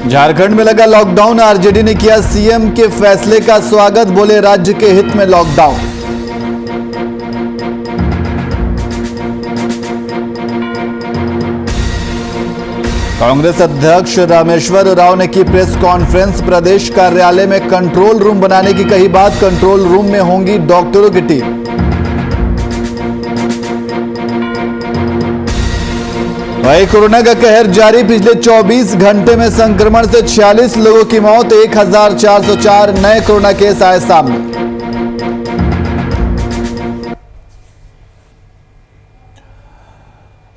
झारखंड में लगा lockdown, RJD ने किया सीएम के फैसले का स्वागत, बोले राज्य के हित में लॉकडाउन। कांग्रेस अध्यक्ष रामेश्वर उरांव ने की प्रेस कॉन्फ्रेंस, प्रदेश कार्यालय में कंट्रोल रूम बनाने की कही बात, कंट्रोल रूम में होंगी डॉक्टरों की टीम। वहीं कोरोना का कहर जारी, पिछले 24 घंटे में संक्रमण से 46 लोगों की मौत, 1404 नए कोरोना केस आए सामने।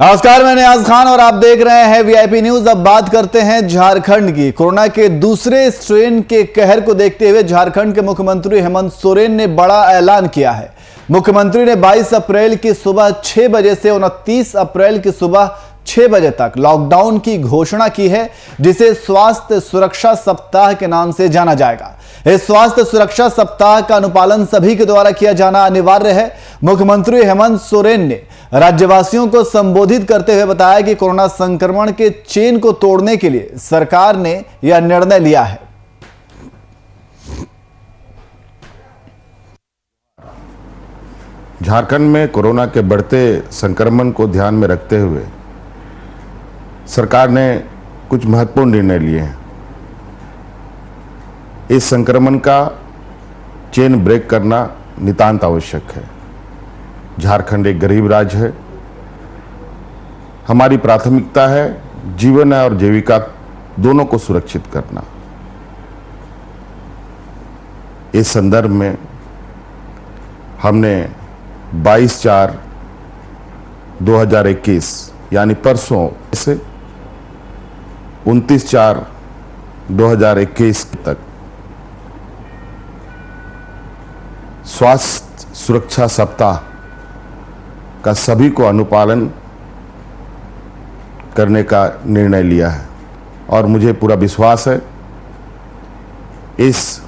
नमस्कार, मैं नियाज खान और आप देख रहे हैं वीआईपी न्यूज। अब बात करते हैं झारखंड की। कोरोना के दूसरे स्ट्रेन के कहर को देखते हुए झारखंड के मुख्यमंत्री हेमंत सोरेन ने बड़ा ऐलान किया है। मुख्यमंत्री ने 22 अप्रैल की सुबह 6 बजे से 29 अप्रैल की सुबह 6 बजे तक लॉकडाउन की घोषणा की है, जिसे स्वास्थ्य सुरक्षा सप्ताह के नाम से जाना जाएगा। इस स्वास्थ्य सुरक्षा सप्ताह का अनुपालन सभी के द्वारा किया जाना अनिवार्य है। मुख्यमंत्री हेमंत सोरेन ने राज्यवासियों को संबोधित करते हुए बताया कि कोरोना संक्रमण के चेन को तोड़ने के लिए सरकार ने यह निर्णय लिया है। झारखंड में कोरोना के बढ़ते संक्रमण को ध्यान में रखते हुए सरकार ने कुछ महत्वपूर्ण निर्णय लिए हैं। इस संक्रमण का चेन ब्रेक करना नितांत आवश्यक है। झारखंड एक गरीब राज्य है। हमारी प्राथमिकता है जीवन और जीविका दोनों को सुरक्षित करना। इस संदर्भ में हमने 22/4/2021 यानी परसों से 29/4/2021 तक स्वास्थ्य सुरक्षा सप्ताह का सभी को अनुपालन करने का निर्णय लिया है और मुझे पूरा विश्वास है इस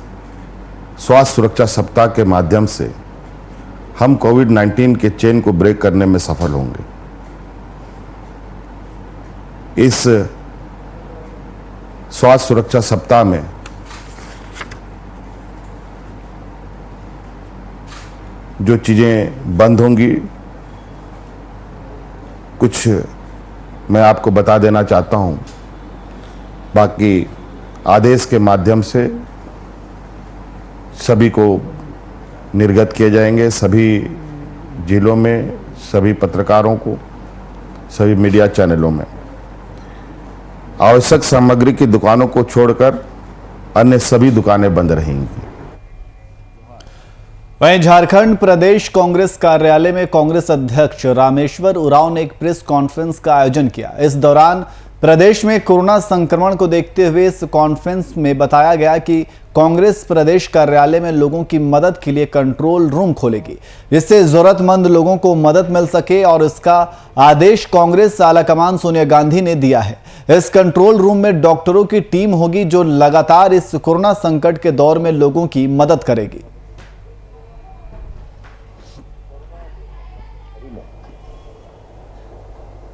स्वास्थ्य सुरक्षा सप्ताह के माध्यम से हम कोविड-19 के चेन को ब्रेक करने में सफल होंगे। इस स्वास्थ्य सुरक्षा सप्ताह में जो चीजें बंद होंगी, कुछ मैं आपको बता देना चाहता हूं। बाकी आदेश के माध्यम से सभी को निर्गत किए जाएंगे। सभी जिलों में, सभी पत्रकारों को, सभी मीडिया चैनलों में। आवश्यक सामग्री की दुकानों को छोड़कर अन्य सभी दुकानें बंद रहेंगी। वहीं झारखंड प्रदेश कांग्रेस कार्यालय में कांग्रेस अध्यक्ष रामेश्वर उरांव ने एक प्रेस कॉन्फ्रेंस का आयोजन किया। इस दौरान प्रदेश में कोरोना संक्रमण को देखते हुए इस कॉन्फ्रेंस में बताया गया कि कांग्रेस प्रदेश कार्यालय में लोगों की मदद के लिए कंट्रोल रूम खोलेगी, जिससे जरूरतमंद लोगों को मदद मिल सके, और इसका आदेश कांग्रेस आलाकमान सोनिया गांधी ने दिया है। इस कंट्रोल रूम में डॉक्टरों की टीम होगी जो लगातार इस कोरोना संकट के दौर में लोगों की मदद करेगी।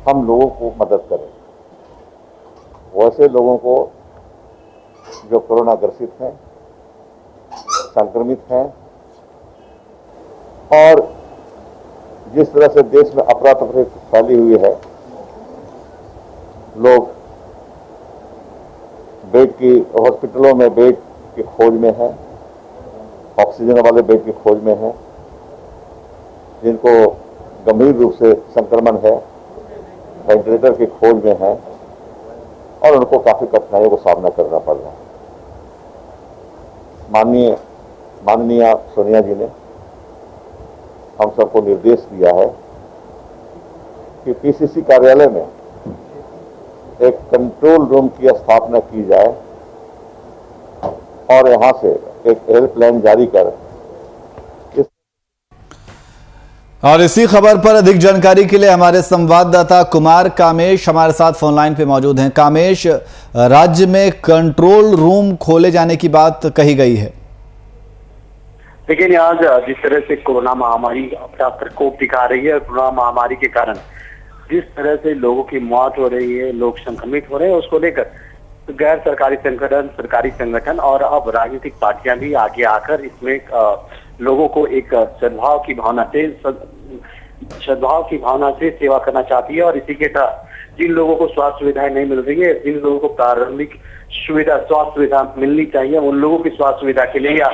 हम लोगों को मदद करें, वैसे लोगों को जो कोरोना ग्रसित हैं, संक्रमित हैं, और जिस तरह से देश में अफरा-तफरी फैली हुई है, लोग बेड की हॉस्पिटलों में बेड की खोज में हैं, ऑक्सीजन वाले बेड की खोज में हैं, जिनको गंभीर रूप से संक्रमण है, वेंटिलेटर की खोज में है, और उनको काफी कठिनाइयों का सामना करना पड़ रहा है। माननीय सोनिया जी ने हम सबको निर्देश दिया है कि पीसीसी कार्यालय में एक कंट्रोल रूम की स्थापना की जाए और यहां से एक हेल्पलाइन जारी कर। और इसी खबर पर अधिक जानकारी के लिए हमारे संवाददाता कुमार कामेश हमारे साथ फोन लाइन पे मौजूद हैं। कामेश, राज्य में कंट्रोल रूम खोले जाने की बात कही गई है। लेकिन आज जिस तरह से कोरोना महामारी अपना प्रकोप दिखा रही है, कोरोना महामारी के कारण जिस तरह से लोगों की मौत हो रही है, लोग संक्रमित हो रहे हैं, उसको लेकर गैर सरकारी संगठन, सरकारी संगठन और अब राजनीतिक पार्टियां भी आगे आकर इसमें लोगों को एक सद्भाव की भावना से सेवा करना चाहती है। और इसी के साथ जिन लोगों को स्वास्थ्य सुविधाएं नहीं मिल रही है, जिन लोगों को प्रारंभिक स्वास्थ्य सुविधा मिलनी चाहिए, उन लोगों की स्वास्थ्य सुविधा के लिए या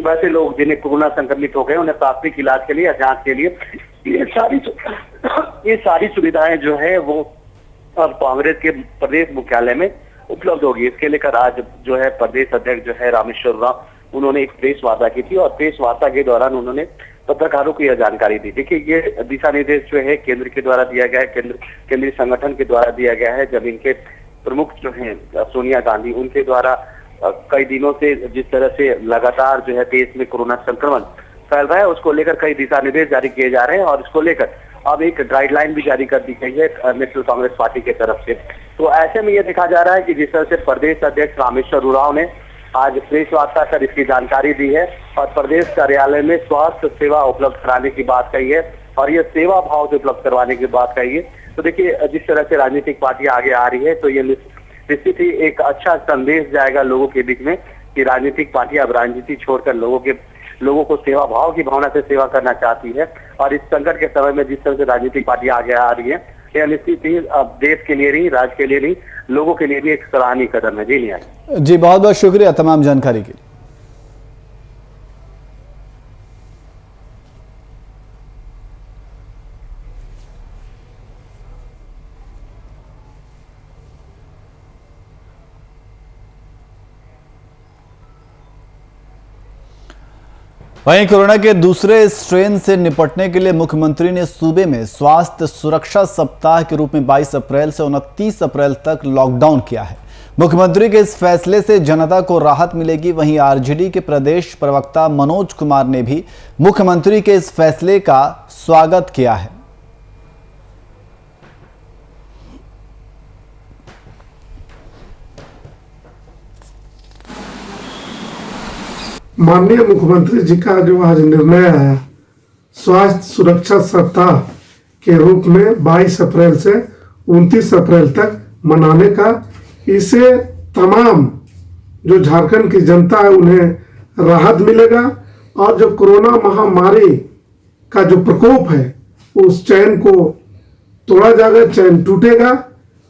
वैसे लोग जिन्हें कोरोना संक्रमित हो गए उन्हें प्राथमिक इलाज के लिए या जांच के लिए ये सारी सुविधाएं जो है वो अब कांग्रेस के प्रदेश मुख्यालय में उपलब्ध होगी। इसके लेकर आज जो है प्रदेश अध्यक्ष जो है रामेश्वर उरांव, उन्होंने एक प्रेस वार्ता की थी और प्रेस वार्ता के दौरान उन्होंने पत्रकारों को यह जानकारी दी। देखिए, ये दिशा निर्देश जो है केंद्र के द्वारा दिया गया है, केंद्रीय संगठन के द्वारा दिया गया है। जब इनके प्रमुख जो हैं सोनिया गांधी, उनके द्वारा कई दिनों से जिस तरह से लगातार जो है देश में कोरोना संक्रमण फैल रहा है, उसको लेकर कई दिशा निर्देश जारी किए जा रहे हैं और इसको लेकर अब एक गाइडलाइन भी जारी कर दी गई है नेशनल कांग्रेस पार्टी की तरफ से। तो ऐसे में यह देखा जा रहा है कि जिस तरह से प्रदेश अध्यक्ष रामेश्वर उरांव ने आज प्रेस वार्ता कर इसकी जानकारी दी है और प्रदेश कार्यालय में स्वास्थ्य सेवा उपलब्ध कराने की बात कही है और ये सेवा भाव से उपलब्ध करवाने की बात कही है। तो देखिए, जिस तरह से राजनीतिक पार्टियां आगे आ रही है तो ये निश्चित ही एक अच्छा संदेश जाएगा लोगों के बीच में कि राजनीतिक पार्टियां अब राजनीति छोड़कर लोगों को सेवा भाव की भावना से सेवा करना चाहती है। और इस संकट के समय में जिस तरह से राजनीतिक पार्टियां आगे आ रही है, यह निश्चित ही अब देश के लिए नहीं, राज्य के लिए नहीं, लोगों के लिए भी एक सराहनीय कदम है। जी नहीं जी, बहुत बहुत शुक्रिया तमाम जानकारी के लिए। वहीं कोरोना के दूसरे स्ट्रेन से निपटने के लिए मुख्यमंत्री ने सूबे में स्वास्थ्य सुरक्षा सप्ताह के रूप में 22 अप्रैल से 29 अप्रैल तक लॉकडाउन किया है। मुख्यमंत्री के इस फैसले से जनता को राहत मिलेगी। वहीं आरजेडी के प्रदेश प्रवक्ता मनोज कुमार ने भी मुख्यमंत्री के इस फैसले का स्वागत किया है। माननीय मुख्यमंत्री जी का जो आज निर्णय है स्वास्थ्य सुरक्षा सप्ताह के रूप में 22 अप्रैल से 29 अप्रैल तक मनाने का, इससे तमाम जो झारखंड की जनता है उन्हें राहत मिलेगा और जो कोरोना महामारी का जो प्रकोप है उस चैन को तोड़ा जाएगा, चैन टूटेगा।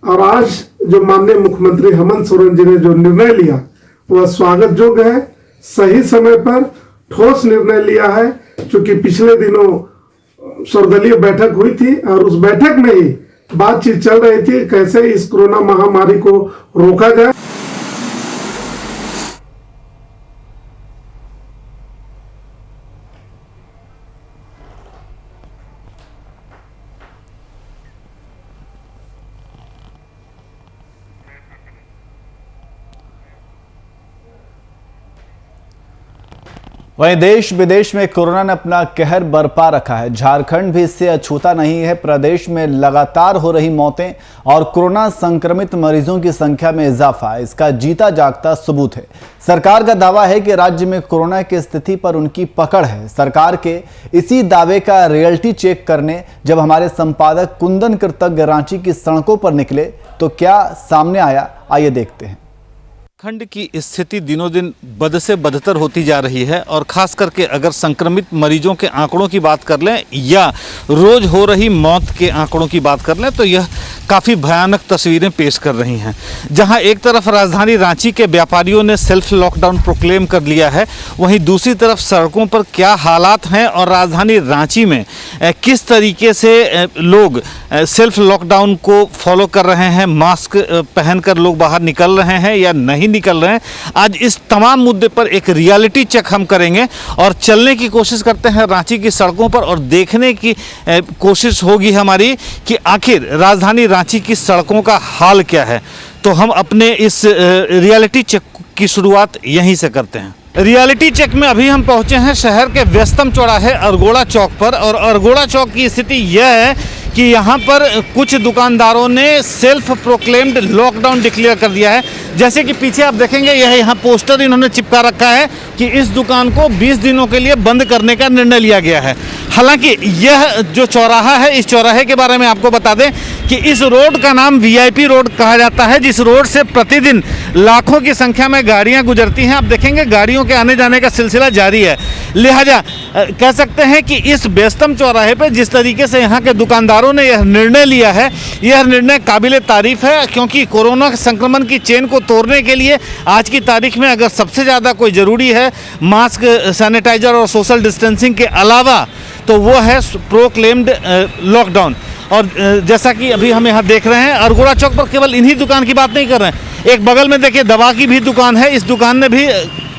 और आज जो माननीय मुख्यमंत्री हेमंत सोरेन जी ने जो निर्णय लिया वह स्वागत योग्य है। सही समय पर ठोस निर्णय लिया है, क्योंकि पिछले दिनों सर्वदलीय बैठक हुई थी और उस बैठक में ही बातचीत चल रही थी कैसे इस कोरोना महामारी को रोका जाए। वहीं देश विदेश में कोरोना ने अपना कहर बरपा रखा है। झारखंड भी इससे अछूता नहीं है। प्रदेश में लगातार हो रही मौतें और कोरोना संक्रमित मरीजों की संख्या में इजाफा इसका जीता जागता सबूत है। सरकार का दावा है कि राज्य में कोरोना की स्थिति पर उनकी पकड़ है। सरकार के इसी दावे का रियलिटी चेक करने जब हमारे संपादक कुंदन कृतज्ञ रांची की सड़कों पर निकले तो क्या सामने आया, आइए देखते हैं। झारखंड की स्थिति दिनों दिन बद से बदतर होती जा रही है और खास करके अगर संक्रमित मरीजों के आंकड़ों की बात कर लें या रोज हो रही मौत के आंकड़ों की बात कर लें तो यह काफ़ी भयानक तस्वीरें पेश कर रही हैं। जहां एक तरफ राजधानी रांची के व्यापारियों ने सेल्फ लॉकडाउन प्रोक्लेम कर लिया है, वहीं दूसरी तरफ सड़कों पर क्या हालात हैं और राजधानी रांची में किस तरीके से लोग सेल्फ लॉकडाउन को फॉलो कर रहे हैं, मास्क पहनकर लोग बाहर निकल रहे हैं या नहीं निकल रहे हैं। आज इस तमाम मुद्दे पर एक रियलिटी चेक हम करेंगे और चलने की कोशिश करते हैं रांची की सड़कों पर और देखने की कोशिश होगी हमारी कि आखिर राजधानी रांची की सड़कों का हाल क्या है। तो हम अपने इस रियलिटी चेक की शुरुआत यहीं से करते हैं। रियलिटी चेक में अभी हम पहुंचे हैं शहर के व्यस्तम चौराहे अरगोड़ा चौक पर और अरगोड़ा चौक की स्थिति यह है कि यहाँ पर कुछ दुकानदारों ने सेल्फ प्रोक्लेम्ड लॉकडाउन डिक्लेयर कर दिया है। जैसे कि पीछे आप देखेंगे यह यहाँ पोस्टर इन्होंने चिपका रखा है कि इस दुकान को 20 दिनों के लिए बंद करने का निर्णय लिया गया है। हालांकि यह जो चौराहा है, इस चौराहे के बारे में आपको बता दें कि इस रोड का नाम वीआईपी रोड कहा जाता है, जिस रोड से प्रतिदिन लाखों की संख्या में गाड़ियां गुजरती हैं। आप देखेंगे गाड़ियों के आने जाने का सिलसिला जारी है। लिहाजा कह सकते हैं कि इस व्यस्तम चौराहे पर जिस तरीके से यहाँ के दुकानदारों ने यह निर्णय लिया है, यह निर्णय काबिले तारीफ है, क्योंकि कोरोना संक्रमण की चेन को तोड़ने के लिए आज की तारीख में अगर सबसे ज़्यादा कोई ज़रूरी है मास्क, सैनिटाइजर और सोशल डिस्टेंसिंग के अलावा, तो वो है प्रोक्लेम्ड लॉकडाउन। और जैसा कि अभी हम यहाँ देख रहे हैं, अरगोड़ा चौक पर केवल इन्हीं दुकान की बात नहीं कर रहे हैं, एक बगल में देखिए दवा की भी दुकान है। इस दुकान ने भी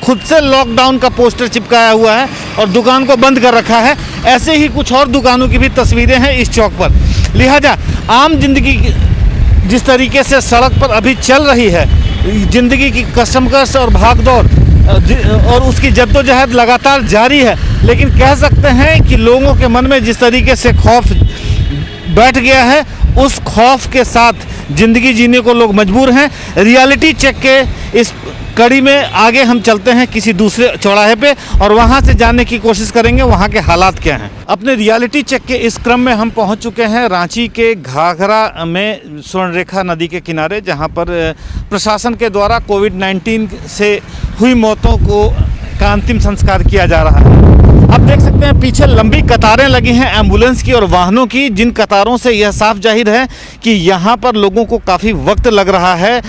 खुद से लॉकडाउन का पोस्टर चिपकाया हुआ है और दुकान को बंद कर रखा है। ऐसे ही कुछ और दुकानों की भी तस्वीरें हैं इस चौक पर। लिहाजा आम जिंदगी जिस तरीके से सड़क पर अभी चल रही है, जिंदगी की कशमकश और भागदौड़ और उसकी जद्दोजहद लगातार जारी है, लेकिन कह सकते हैं कि लोगों के मन में जिस तरीके से खौफ बैठ गया है, उस खौफ के साथ जिंदगी जीने को लोग मजबूर हैं। रियलिटी चेक के इस कड़ी में आगे हम चलते हैं किसी दूसरे चौराहे पे और वहां से जानने की कोशिश करेंगे वहां के हालात क्या हैं। अपने रियलिटी चेक के इस क्रम में हम पहुंच चुके हैं रांची के घाघरा में स्वर्णरेखा नदी के किनारे, जहां पर प्रशासन के द्वारा कोविड-19 से हुई मौतों का अंतिम संस्कार किया जा रहा है। आप देख सकते हैं पीछे लंबी कतारें लगी हैं एम्बुलेंस की और वाहनों की, जिन कतारों से यह साफ जाहिर है कि यहाँ पर लोगों को काफ़ी वक्त लग रहा है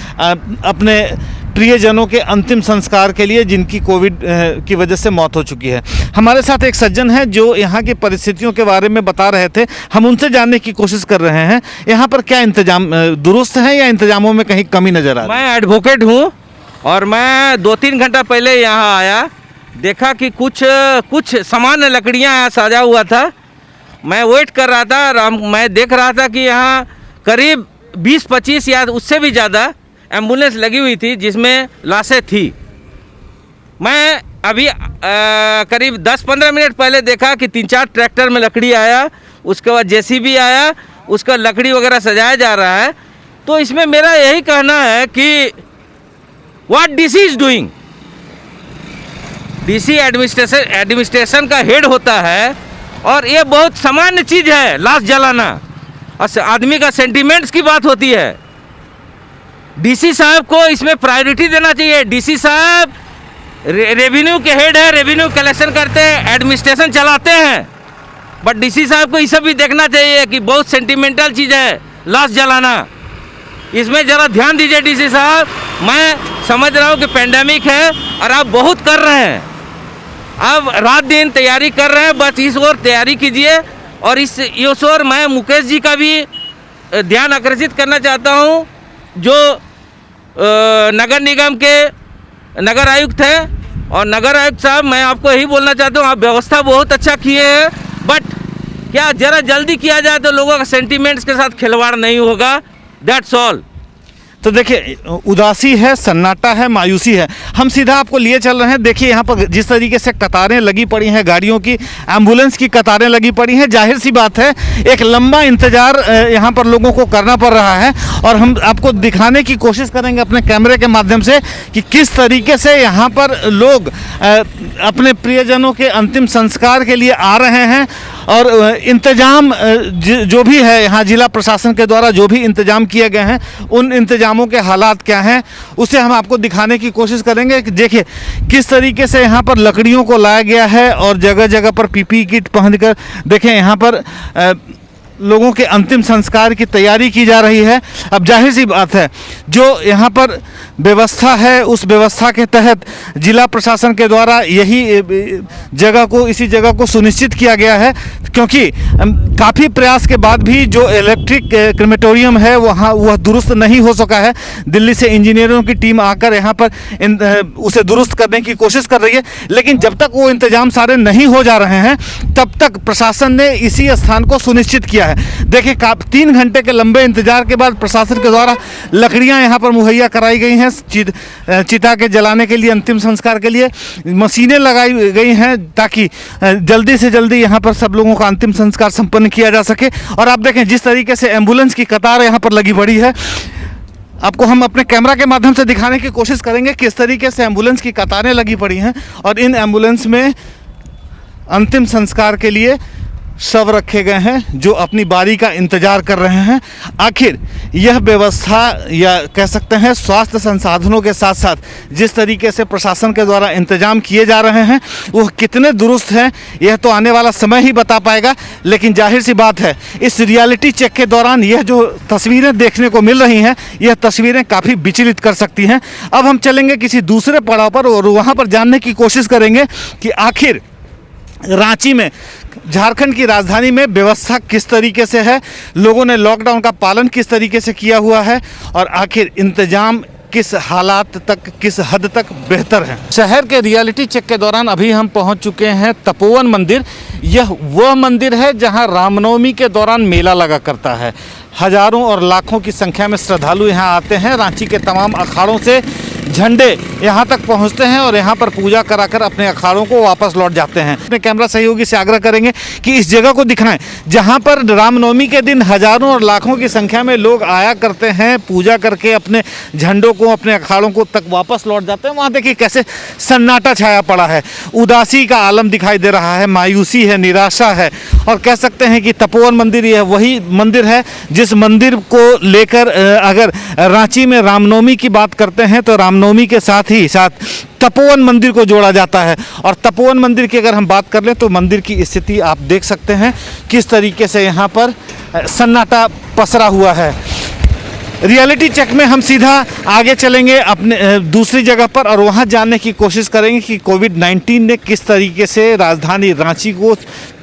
अपने प्रियजनों के अंतिम संस्कार के लिए, जिनकी कोविड की वजह से मौत हो चुकी है। हमारे साथ एक सज्जन हैं जो यहाँ की परिस्थितियों के बारे में बता रहे थे, हम उनसे जानने की कोशिश कर रहे हैं यहाँ पर क्या इंतजाम दुरुस्त है या इंतजामों में कहीं कमी नज़र आ रही है। मैं एडवोकेट हूँ और मैं 2-3 घंटा पहले यहाँ आया, देखा कि कुछ सामान्य लकड़ियाँ यहाँ सजा हुआ था। मैं वेट कर रहा था, मैं देख रहा था कि यहाँ करीब 20-25 या उससे भी ज़्यादा एम्बुलेंस लगी हुई थी जिसमें लाशें थी। मैं अभी करीब 10-15 मिनट पहले देखा कि 3-4 ट्रैक्टर में लकड़ी आया, उसके बाद जेसीबी आया, उसका लकड़ी वगैरह सजाया जा रहा है। तो इसमें मेरा यही कहना है कि what DC is doing. DC administration का हेड होता है और ये बहुत सामान्य चीज़ है लाश जलाना, और आदमी का सेंटिमेंट्स की बात होती है। डीसी साहब को इसमें प्रायोरिटी देना चाहिए। डीसी साहब रेवेन्यू के हेड है, रेवेन्यू कलेक्शन करते हैं, एडमिनिस्ट्रेशन चलाते हैं, बट डीसी साहब को ये सब भी देखना चाहिए कि बहुत सेंटिमेंटल चीज़ है लाश जलाना। इसमें ज़रा ध्यान दीजिए डीसी साहब। मैं समझ रहा हूँ कि पेंडेमिक है और आप बहुत कर रहे हैं, आप रात दिन तैयारी कर रहे हैं, बस इस ओर तैयारी कीजिए। और इस ओर मैं मुकेश जी का भी ध्यान आकर्षित करना चाहता हूँ, जो नगर निगम के नगर आयुक्त हैं। और नगर आयुक्त साहब, मैं आपको यही बोलना चाहता हूँ, आप व्यवस्था बहुत अच्छा किए हैं, बट क्या ज़रा जल्दी किया जाए तो लोगों का सेंटिमेंट्स के साथ खिलवाड़ नहीं होगा। That's all. तो देखिए उदासी है, सन्नाटा है, मायूसी है। हम सीधा आपको लिए चल रहे हैं। देखिए यहाँ पर जिस तरीके से कतारें लगी पड़ी हैं, गाड़ियों की, एम्बुलेंस की कतारें लगी पड़ी हैं, जाहिर सी बात है एक लंबा इंतज़ार यहाँ पर लोगों को करना पड़ रहा है। और हम आपको दिखाने की कोशिश करेंगे अपने कैमरे के माध्यम से कि किस तरीके से यहाँ पर लोग अपने प्रियजनों के अंतिम संस्कार के लिए आ रहे हैं। और इंतज़ाम जो भी है यहाँ जिला प्रशासन के द्वारा जो भी इंतज़ाम किए गए हैं, उन इंतज़ामों के हालात क्या हैं उसे हम आपको दिखाने की कोशिश करेंगे। देखिए किस तरीके से यहाँ पर लकड़ियों को लाया गया है और जगह जगह पर पीपीई किट पहनकर देखें यहाँ पर लोगों के अंतिम संस्कार की तैयारी की जा रही है। अब जाहिर सी बात है जो यहाँ पर व्यवस्था है, उस व्यवस्था के तहत जिला प्रशासन के द्वारा इसी जगह को सुनिश्चित किया गया है, क्योंकि काफ़ी प्रयास के बाद भी जो इलेक्ट्रिक क्रेमेटोरियम है वह दुरुस्त नहीं हो सका है। दिल्ली से इंजीनियरों की टीम आकर यहाँ पर उसे दुरुस्त करने की कोशिश कर रही है, लेकिन जब तक वो इंतजाम सारे नहीं हो जा रहे हैं तब तक प्रशासन ने इसी स्थान को सुनिश्चित किया है। देखिए 3 घंटे के लंबे इंतजार के बाद प्रशासन के द्वारा लकड़ियां यहाँ पर मुहैया कराई गई हैं चिता के जलाने के लिए, अंतिम संस्कार के लिए मशीनें लगाई गई हैं ताकि जल्दी से जल्दी यहाँ पर सब लोगों का अंतिम संस्कार संपन्न किया जा सके। और आप देखें जिस तरीके से एम्बुलेंस की कतार यहाँ पर लगी पड़ी है, आपको हम अपने कैमरा के माध्यम से दिखाने की कोशिश करेंगे किस तरीके से एम्बुलेंस की कतारें लगी पड़ी हैं और इन एम्बुलेंस में अंतिम संस्कार के लिए शव रखे गए हैं जो अपनी बारी का इंतजार कर रहे हैं। आखिर यह व्यवस्था या कह सकते हैं स्वास्थ्य संसाधनों के साथ साथ जिस तरीके से प्रशासन के द्वारा इंतजाम किए जा रहे हैं वो कितने दुरुस्त हैं यह तो आने वाला समय ही बता पाएगा। लेकिन जाहिर सी बात है इस रियलिटी चेक के दौरान यह जो तस्वीरें देखने को मिल रही हैं यह तस्वीरें काफ़ी विचलित कर सकती हैं। अब हम चलेंगे किसी दूसरे पड़ाव पर और वहाँ पर जानने की कोशिश करेंगे कि आखिर रांची में, झारखंड की राजधानी में व्यवस्था किस तरीके से है, लोगों ने लॉकडाउन का पालन किस तरीके से किया हुआ है और आखिर इंतजाम किस हालात तक, किस हद तक बेहतर है। शहर के रियलिटी चेक के दौरान अभी हम पहुंच चुके हैं तपोवन मंदिर। यह वह मंदिर है जहां रामनवमी के दौरान मेला लगा करता है। हजारों और लाखों की संख्या में श्रद्धालु यहां आते हैं। रांची के तमाम अखाड़ों से झंडे यहां तक पहुंचते हैं और यहां पर पूजा कराकर अपने अखाड़ों को वापस लौट जाते हैं। अपने कैमरा सहयोगी से आग्रह करेंगे कि इस जगह को दिखाएं जहां पर रामनवमी के दिन हजारों और लाखों की संख्या में लोग आया करते हैं, पूजा करके अपने झंडों को, अपने अखाड़ों को तक वापस लौट जाते हैं। वहाँ देखिए कैसे सन्नाटा छाया पड़ा है, उदासी का आलम दिखाई दे रहा है, मायूसी है, निराशा है। और कह सकते हैं कि तपोवन मंदिर यह वही मंदिर है जिस मंदिर को लेकर अगर रांची में रामनवमी की बात करते हैं तो रामनवमी के साथ ही साथ तपोवन मंदिर को जोड़ा जाता है। और तपोवन मंदिर की अगर हम बात कर लें तो मंदिर की स्थिति आप देख सकते हैं किस तरीके से यहाँ पर सन्नाटा पसरा हुआ है। रियलिटी चेक में हम सीधा आगे चलेंगे अपने दूसरी जगह पर और वहाँ जानने की कोशिश करेंगे कि कोविड-19 ने किस तरीके से राजधानी रांची को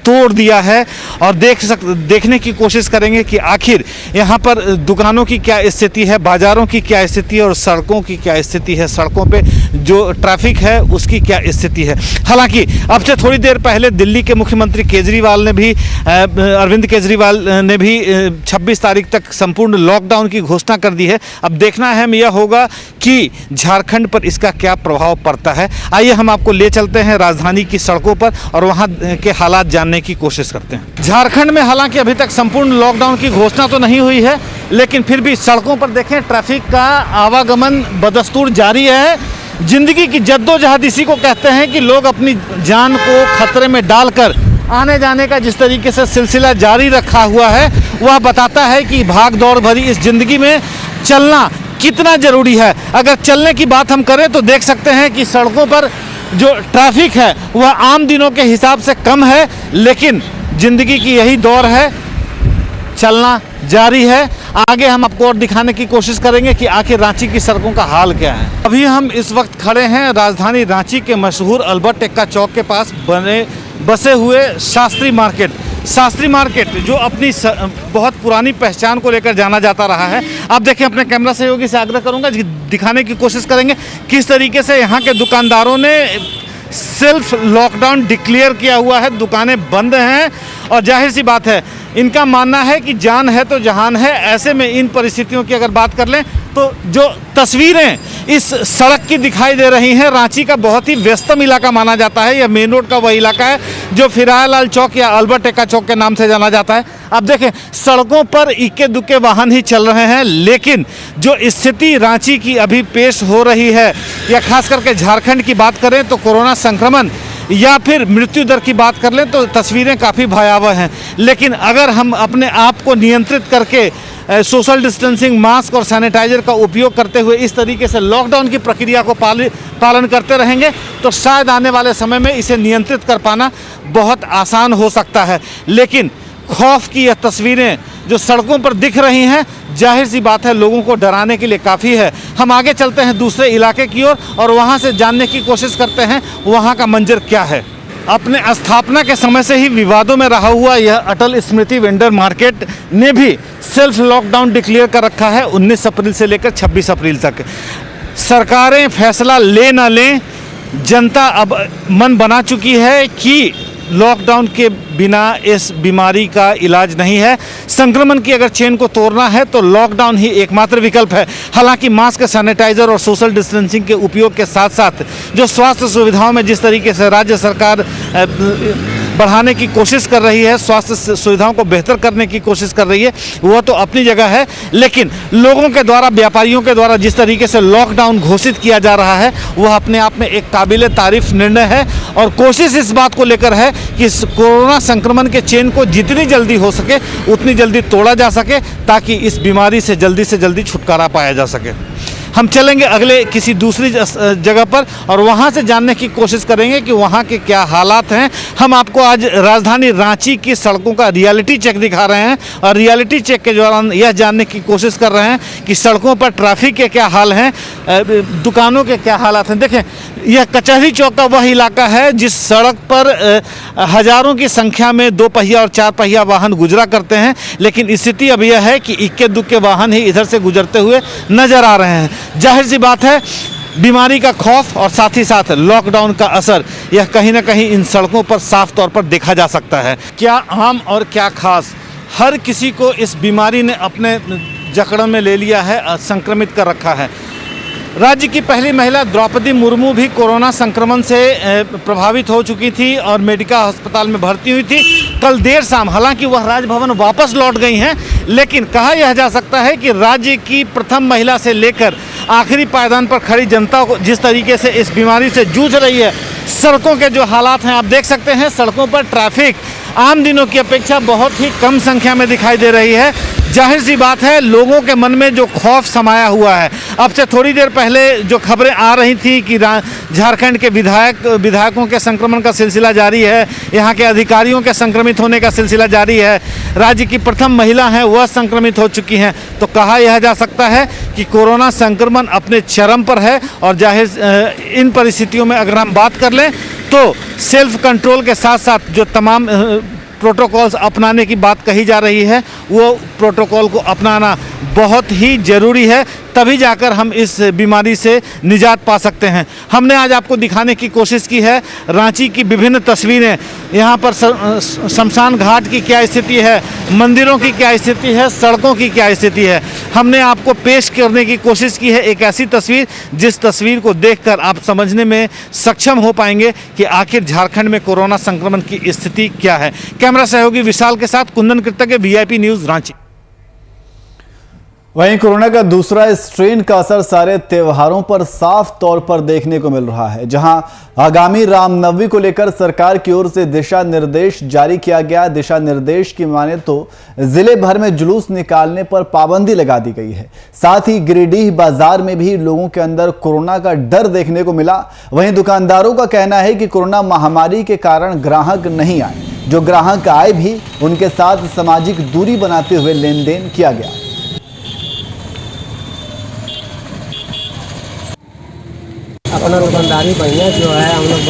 तोड़ दिया है और देखने की कोशिश करेंगे कि आखिर यहाँ पर दुकानों की क्या स्थिति है, बाज़ारों की क्या स्थिति है और सड़कों की क्या स्थिति है, सड़कों पे जो ट्रैफिक है उसकी क्या स्थिति है। हालांकि अब से थोड़ी देर पहले दिल्ली के मुख्यमंत्री केजरीवाल ने भी अरविंद केजरीवाल ने भी 26 तारीख तक संपूर्ण लॉकडाउन की घोषणा कर दी है। अब देखना अहम यह होगा कि झारखंड पर इसका क्या प्रभाव पड़ता है। आइए हम आपको ले चलते हैं राजधानी की सड़कों पर और वहाँ के हालात जानने की कोशिश करते हैं। झारखंड में हालांकि अभी तक संपूर्ण लॉकडाउन की घोषणा तो नहीं हुई है लेकिन फिर भी सड़कों पर देखें ट्रैफिक का आवागमन बदस्तूर जारी है। जिंदगी की जद्दोजहद इसी को कहते हैं कि लोग अपनी जान को खतरे में डालकर आने जाने का जिस तरीके से सिलसिला जारी रखा हुआ है वह बताता है कि भाग दौड़ भरी इस जिंदगी में चलना कितना ज़रूरी है। अगर चलने की बात हम करें तो देख सकते हैं कि सड़कों पर जो ट्रैफिक है वह आम दिनों के हिसाब से कम है लेकिन ज़िंदगी की यही दौर है, चलना जारी है। आगे हम आपको और दिखाने की कोशिश करेंगे कि आखिर रांची की सड़कों का हाल क्या है। अभी हम इस वक्त खड़े हैं राजधानी रांची के मशहूर अल्बर्ट एक्का चौक के पास बसे हुए शास्त्री मार्केट जो अपनी बहुत पुरानी पहचान को लेकर जाना जाता रहा है। आप देखें, अपने कैमरा सहयोगी से आग्रह करूंगा दिखाने की कोशिश करेंगे किस तरीके से यहाँ के दुकानदारों ने सेल्फ लॉकडाउन डिक्लेयर किया हुआ है। दुकानें बंद हैं और जाहिर सी बात है इनका मानना है कि जान है तो जहान है। ऐसे में इन परिस्थितियों की अगर बात कर लें तो जो तस्वीरें इस सड़क की दिखाई दे रही हैं, रांची का बहुत ही व्यस्तम इलाका माना जाता है। यह मेन रोड का वही इलाका है जो फिरालाल चौक या अल्बर्ट एक्का चौक के नाम से जाना जाता है। अब देखें सड़कों पर इक्के दुक्के वाहन ही चल रहे हैं लेकिन जो स्थिति रांची की अभी पेश हो रही है या खास करके झारखंड की बात करें तो कोरोना संक्रमण या फिर मृत्यु दर की बात कर लें तो तस्वीरें काफ़ी भयावह हैं। लेकिन अगर हम अपने आप को नियंत्रित करके सोशल डिस्टेंसिंग, मास्क और सैनिटाइजर का उपयोग करते हुए इस तरीके से लॉकडाउन की प्रक्रिया को पालन करते रहेंगे तो शायद आने वाले समय में इसे नियंत्रित कर पाना बहुत आसान हो सकता है। लेकिन खौफ की यह तस्वीरें जो सड़कों पर दिख रही हैं जाहिर सी बात है लोगों को डराने के लिए काफ़ी है। हम आगे चलते हैं दूसरे इलाके की ओर और वहाँ से जानने की कोशिश करते हैं वहाँ का मंजर क्या है। अपने स्थापना के समय से ही विवादों में रहा हुआ यह अटल स्मृति वेंडर मार्केट ने भी सेल्फ लॉकडाउन डिक्लेयर कर रखा है 19 अप्रैल से लेकर 26 अप्रैल तक। सरकारें फैसला ले न लें, जनता अब मन बना चुकी है कि लॉकडाउन के बिना इस बीमारी का इलाज नहीं है। संक्रमण की अगर चेन को तोड़ना है तो लॉकडाउन ही एकमात्र विकल्प है। हालांकि मास्क, सैनिटाइजर और सोशल डिस्टेंसिंग के उपयोग के साथ साथ जो स्वास्थ्य सुविधाओं में जिस तरीके से राज्य सरकार बढ़ाने की कोशिश कर रही है, स्वास्थ्य सुविधाओं को बेहतर करने की कोशिश कर रही है, वह तो अपनी जगह है। लेकिन लोगों के द्वारा, व्यापारियों के द्वारा जिस तरीके से लॉकडाउन घोषित किया जा रहा है वह अपने आप में एक काबिले तारीफ निर्णय है। और कोशिश इस बात को लेकर है कि इस कोरोना संक्रमण के चेन को जितनी जल्दी हो सके उतनी जल्दी तोड़ा जा सके, ताकि इस बीमारी से जल्दी छुटकारा पाया जा सके। हम चलेंगे अगले किसी दूसरी जगह पर और वहाँ से जानने की कोशिश करेंगे कि वहाँ के क्या हालात हैं। हम आपको आज राजधानी रांची की सड़कों का रियलिटी चेक दिखा रहे हैं और रियलिटी चेक के दौरान यह जानने की कोशिश कर रहे हैं कि सड़कों पर ट्रैफिक के क्या हाल हैं, दुकानों के क्या हालात हैं। देखें, यह कचहरी चौक का वह इलाका है जिस सड़क पर हजारों की संख्या में 2 पहिया और 4 पहिया वाहन गुजरा करते हैं, लेकिन स्थिति अब यह है कि इक्के दुक्के वाहन ही इधर से गुजरते हुए नजर आ रहे हैं। जाहिर सी बात है, बीमारी का खौफ और साथ ही साथ लॉकडाउन का असर यह कहीं ना कहीं इन सड़कों पर साफ तौर पर देखा जा सकता है। क्या आम और क्या खास, हर किसी को इस बीमारी ने अपने जकड़ में ले लिया है, संक्रमित कर रखा है। राज्य की पहली महिला द्रौपदी मुर्मू भी कोरोना संक्रमण से प्रभावित हो चुकी थी और मेडिका अस्पताल में भर्ती हुई थी कल देर शाम। हालांकि वह राजभवन वापस लौट गई हैं, लेकिन कहा यह जा सकता है कि राज्य की प्रथम महिला से लेकर आखिरी पायदान पर खड़ी जनता को जिस तरीके से इस बीमारी से जूझ रही है, सड़कों के जो हालात हैं आप देख सकते हैं। सड़कों पर ट्रैफिक आम दिनों की अपेक्षा बहुत ही कम संख्या में दिखाई दे रही है। जाहिर सी बात है, लोगों के मन में जो खौफ समाया हुआ है, अब से थोड़ी देर पहले जो खबरें आ रही थी कि झारखंड के विधायकों के संक्रमण का सिलसिला जारी है, यहाँ के अधिकारियों के संक्रमित होने का सिलसिला जारी है, राज्य की प्रथम महिला हैं वह संक्रमित हो चुकी हैं, तो कहा यह जा सकता है कि कोरोना संक्रमण अपने चरम पर है। और जाहिर इन परिस्थितियों में अगर हम बात कर लें तो सेल्फ कंट्रोल के साथ साथ जो तमाम प्रोटोकॉल्स अपनाने की बात कही जा रही है, वो प्रोटोकॉल को अपनाना बहुत ही ज़रूरी है, तभी जाकर हम इस बीमारी से निजात पा सकते हैं। हमने आज आपको दिखाने की कोशिश की है रांची की विभिन्न तस्वीरें, यहाँ पर शमशान घाट की क्या स्थिति है, मंदिरों की क्या स्थिति है, सड़कों की क्या स्थिति है। हमने आपको पेश करने की कोशिश की है एक ऐसी तस्वीर जिस तस्वीर को देखकर आप समझने में सक्षम हो पाएंगे कि आखिर झारखंड में कोरोना संक्रमण की स्थिति क्या है। कैमरा सहयोगी विशाल के साथ कुंदन कृतज्ञ, वीआईपी न्यूज़ रांची। वहीं कोरोना का दूसरा स्ट्रेन का असर सारे त्योहारों पर साफ तौर पर देखने को मिल रहा है। जहां आगामी रामनवमी को लेकर सरकार की ओर से दिशा निर्देश जारी किया गया। दिशा निर्देश की माने तो जिले भर में जुलूस निकालने पर पाबंदी लगा दी गई है। साथ ही गिरिडीह बाजार में भी लोगों के अंदर कोरोना का डर देखने को मिला। वहीं दुकानदारों का कहना है कि कोरोना महामारी के कारण ग्राहक नहीं आए, जो ग्राहक आए भी उनके साथ सामाजिक दूरी बनाते हुए लेन देन किया गया। अपना दुकानदारी बढ़िया जो है हम लोग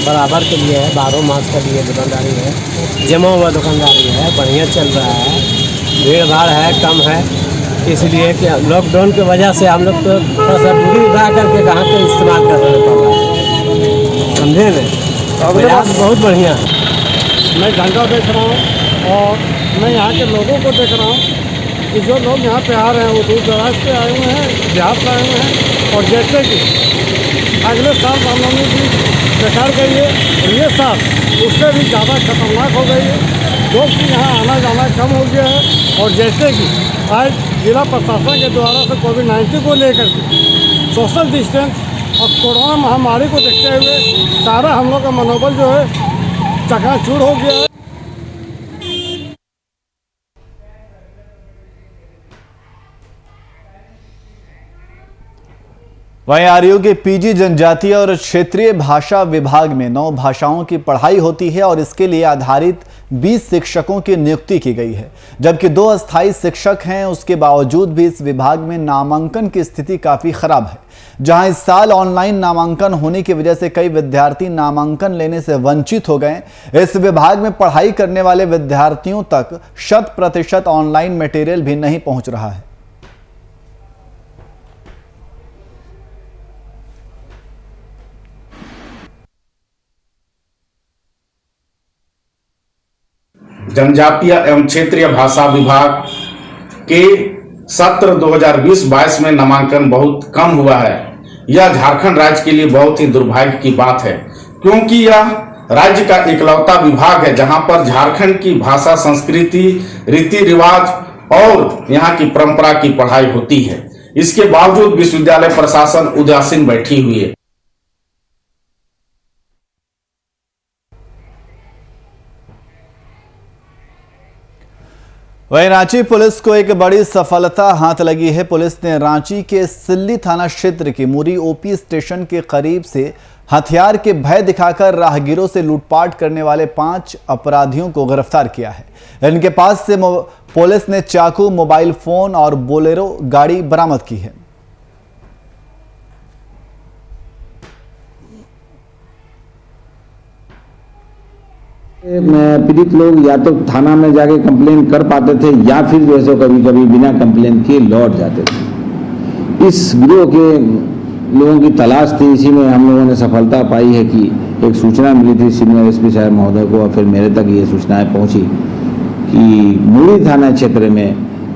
बराबर के लिए है, 12 मास के लिए दुकानदारी है, जमा हुआ दुकानदारी है, बढ़िया चल रहा है, भीड़ भाड़ है, कम है। इसलिए कि लॉकडाउन की वजह से हम लोग तो थोड़ा सा दूरी बना करके ग्राहक का इस्तेमाल कर रहे हैं, समझे न। बाजार बहुत बढ़िया है। मैं धंधा देख रहा हूँ और मैं यहाँ के लोगों को देख रहा हूँ कि जो लोग यहाँ पे आ रहे हैं वो दूर दराज से आए हुए हैं, बिहार से आए हुए हैं। और जैसे कि अगले साल रामनवमी की सरकार गई है और ये साल उससे भी ज़्यादा खतरनाक हो गई है, लोग की यहाँ आना जाना कम हो गया है। और जैसे कि आज जिला प्रशासन के द्वारा से कोविड-19 को लेकर के सोशल डिस्टेंस और कोरोना महामारी को देखते हुए सारा हम लोग का मनोबल जो है चकनाचूर हो गया है। वहीं आरयू के पीजी जनजातीय और क्षेत्रीय भाषा विभाग में 9 भाषाओं की पढ़ाई होती है और इसके लिए आधारित 20 शिक्षकों की नियुक्ति की गई है, जबकि 2 अस्थायी शिक्षक हैं। उसके बावजूद भी इस विभाग में नामांकन की स्थिति काफी खराब है। जहां इस साल ऑनलाइन नामांकन होने की वजह से कई विद्यार्थी नामांकन लेने से वंचित हो गए। इस विभाग में पढ़ाई करने वाले विद्यार्थियों तक 100% ऑनलाइन मटेरियल भी नहीं पहुंच रहा है। जनजातीय एवं क्षेत्रीय भाषा विभाग के सत्र 2020-22 में नामांकन बहुत कम हुआ है। यह झारखंड राज्य के लिए बहुत ही दुर्भाग्य की बात है, क्योंकि यह राज्य का इकलौता विभाग है जहां पर झारखंड की भाषा, संस्कृति, रीति रिवाज और यहाँ की परंपरा की पढ़ाई होती है। इसके बावजूद विश्वविद्यालय प्रशासन उदासीन बैठी हुई है। वहीं रांची पुलिस को एक बड़ी सफलता हाथ लगी है। पुलिस ने रांची के सिल्ली थाना क्षेत्र के मुरी ओपी स्टेशन के करीब से हथियार के भय दिखाकर राहगीरों से लूटपाट करने वाले 5 अपराधियों को गिरफ्तार किया है। इनके पास से पुलिस ने चाकू, मोबाइल फोन और बोलेरो गाड़ी बरामद की है। पीड़ित लोग या तो थाना में जाके कंप्लेन कर पाते थे या फिर जो है कभी कभी बिना कंप्लेन किए लौट जाते थे। इस गिरोह के लोगों की तलाश थी, इसी में हम लोगों ने सफलता पाई है कि एक सूचना मिली थी सीनियर एसपी साहब महोदय को और फिर मेरे तक ये सूचनाएं पहुंची कि मुरी थाना क्षेत्र में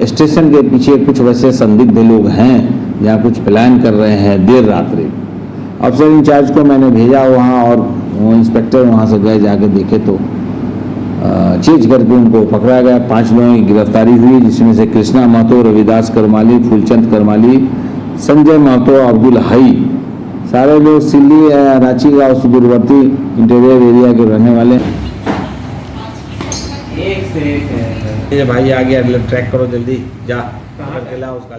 स्टेशन के पीछे कुछ वैसे संदिग्ध लोग हैं जहाँ कुछ प्लान कर रहे हैं देर रात्रि। अफसर इंचार्ज को मैंने भेजा वहाँ और वो इंस्पेक्टर वहाँ से गए, जाके देखे तो चीज करके उनको पकड़ा गया। 5 लोगों की गिरफ्तारी हुई जिसमें से कृष्णा महतो, रविदास करमाली, फूलचंद करमाली, संजय महतो, अब्दुल हई, सारे लोग सिल्ली रांची का सुदूरवर्ती इंटीरियर एरिया के रहने वाले। एक से एक है भाई, आ गया, ट्रैक करो जल्दी, जा उसका